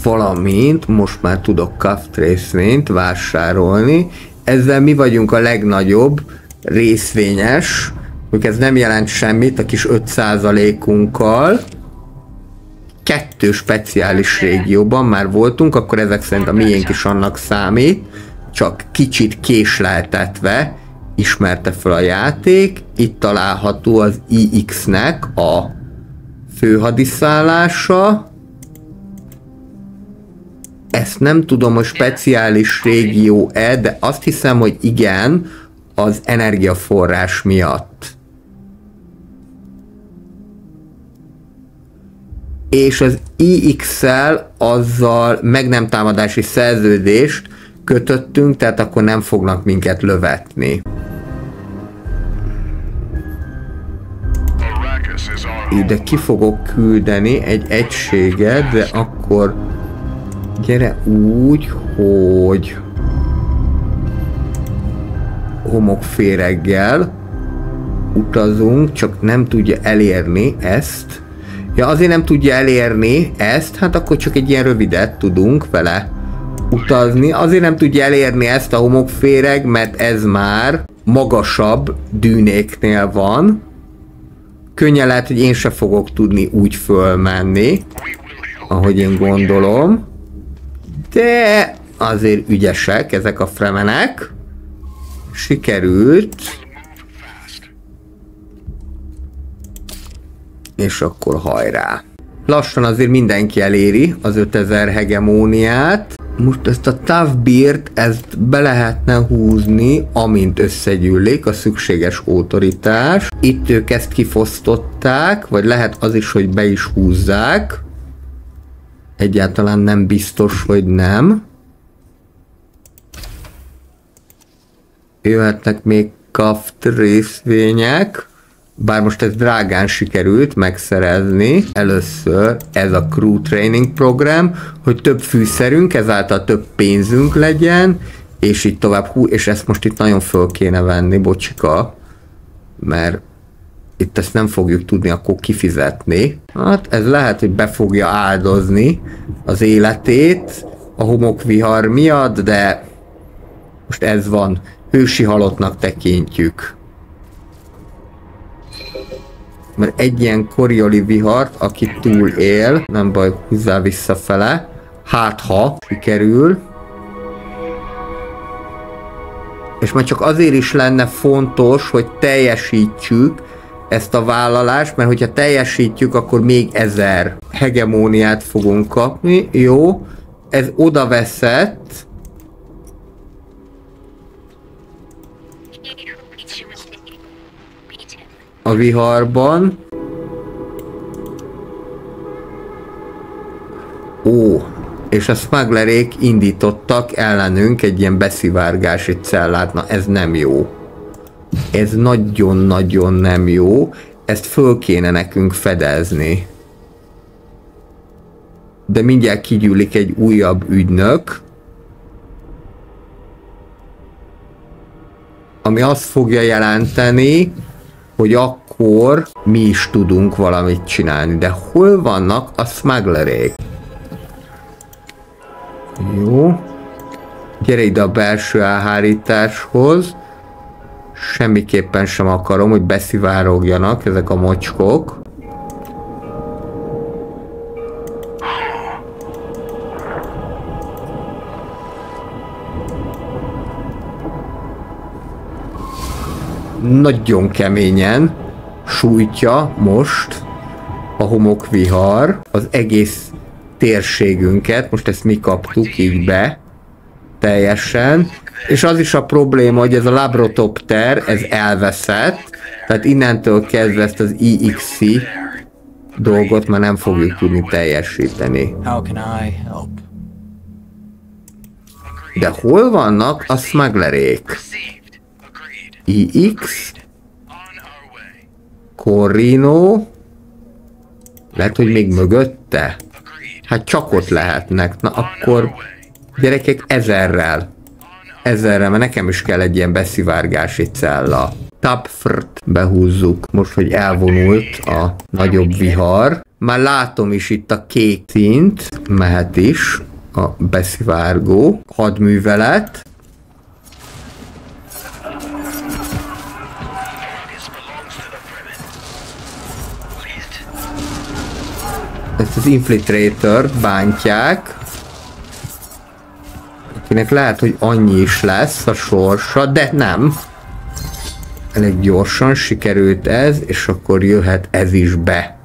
Valamint most már tudok craft részvényt vásárolni. Ezzel mi vagyunk a legnagyobb részvényes, hogy ez nem jelent semmit a kis 5%-unkkal. 2 speciális régióban már voltunk, akkor ezek szerint a miénk is annak számít, csak kicsit késleltetve ismerte fel a játék. Itt található az IX-nek a főhadiszállása. Ezt nem tudom, hogy speciális régió-e, de azt hiszem, hogy igen, az energiaforrás miatt. És az IX-szel azzal meg nem támadási szerződést kötöttünk, tehát akkor nem fognak minket lövetni. Ide ki fogok küldeni egy egységet, de akkor gyere úgy, hogy homokféreggel utazunk, csak nem tudja elérni ezt. Ja, azért nem tudja elérni ezt, hát akkor csak egy ilyen rövidet tudunk vele utazni. Azért nem tudja elérni ezt a homokféreg, mert ez már magasabb dűnéknél van. Könnyen lehet, hogy én se fogok tudni úgy fölmenni, ahogy én gondolom. De azért ügyesek ezek a fremenek. Sikerült. És akkor hajrá. Lassan azért mindenki eléri az 5000 hegemóniát. Most ezt a Tough Beard, ezt be lehetne húzni, amint összegyűlik a szükséges autoritás. Itt ők ezt kifosztották, vagy lehet az is, hogy be is húzzák. Egyáltalán nem biztos, hogy nem. Jöhetnek még kaft részvények, bár most ez drágán sikerült megszerezni. Először ez a Crew Training program, hogy több fűszerünk, ezáltal több pénzünk legyen, és így tovább. És ezt most itt nagyon föl kéne venni, bocsika, mert itt ezt nem fogjuk tudni akkor kifizetni. Hát ez lehet, hogy be fogja áldozni az életét a homokvihar miatt, de most ez van. Hősi halottnak tekintjük. Mert egy ilyen Corioli vihart, aki túl él, nem baj, húzzál visszafele. Hát ha sikerül. És már csak azért is lenne fontos, hogy teljesítsük ezt a vállalást, mert hogyha teljesítjük, akkor még 1000 hegemóniát fogunk kapni. Jó, ez oda veszett. A viharban. Ó, és a smugglerék indítottak ellenünk egy ilyen beszivárgási cellát. Na, ez nem jó. Ez nagyon-nagyon nem jó. Ezt föl kéne nekünk fedezni. De mindjárt kigyűlik egy újabb ügynök, ami azt fogja jelenteni, hogy akkor mi is tudunk valamit csinálni. De hol vannak a smugglerék? Jó. Gyere ide a belső elhárításhoz. Semmiképpen sem akarom, hogy beszivárogjanak ezek a mocskok. Nagyon keményen sújtja most a homokvihar az egész térségünket. Most ezt mi kaptuk így be teljesen. És az is a probléma, hogy ez a labrotopter, ez elveszett. Tehát innentől kezdve ezt az IXC dolgot már nem fogjuk tudni teljesíteni. De hol vannak a smugglerék? IX, Corino, Lehet, hogy még mögötte? Hát csak ott lehetnek. Na akkor gyerekek 1000-rel, mert nekem is kell egy ilyen beszivárgási cella. Tapfrt behúzzuk. Most, hogy elvonult a nagyobb vihar. Már látom is itt a kék színt. Mehet is a beszivárgó. Hadművelet. Ezt az infiltratort bántják. Akinek lehet, hogy annyi is lesz a sorsa, de nem. Elég gyorsan sikerült ez, és akkor jöhet ez is be.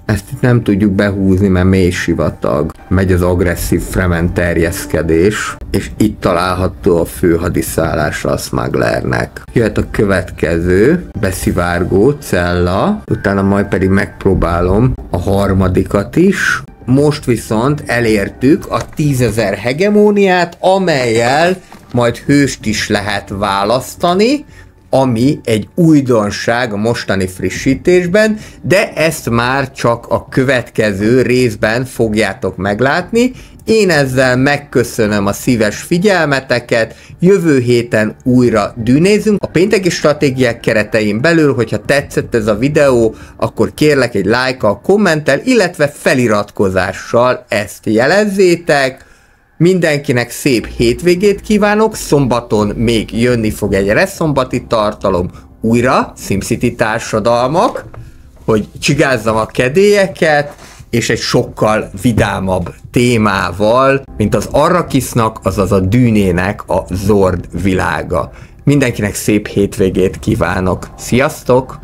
Ezt itt nem tudjuk behúzni, mert mély sivatag. Megy az agresszív Fremen terjeszkedés, és itt található a fő hadiszállás a Smugglernek. Jöhet a következő beszivárgó cella, utána majd pedig megpróbálom a harmadikat is. Most viszont elértük a 10.000 hegemóniát, amellyel majd hőst is lehet választani, ami egy újdonság a mostani frissítésben, de ezt már csak a következő részben fogjátok meglátni. Én ezzel megköszönöm a szíves figyelmeteket, jövő héten újra dűnézünk. A pénteki stratégiák keretein belül, hogyha tetszett ez a videó, akkor kérlek egy lájkkal, kommenttel, illetve feliratkozással ezt jelezzétek. Mindenkinek szép hétvégét kívánok, szombaton még jönni fog egy reszombati tartalom, újra SimCity társadalmak, hogy csigázzam a kedélyeket, és egy sokkal vidámabb témával, mint az Arrakisnak, azaz a Dűnének a Zord világa. Mindenkinek szép hétvégét kívánok. Sziasztok!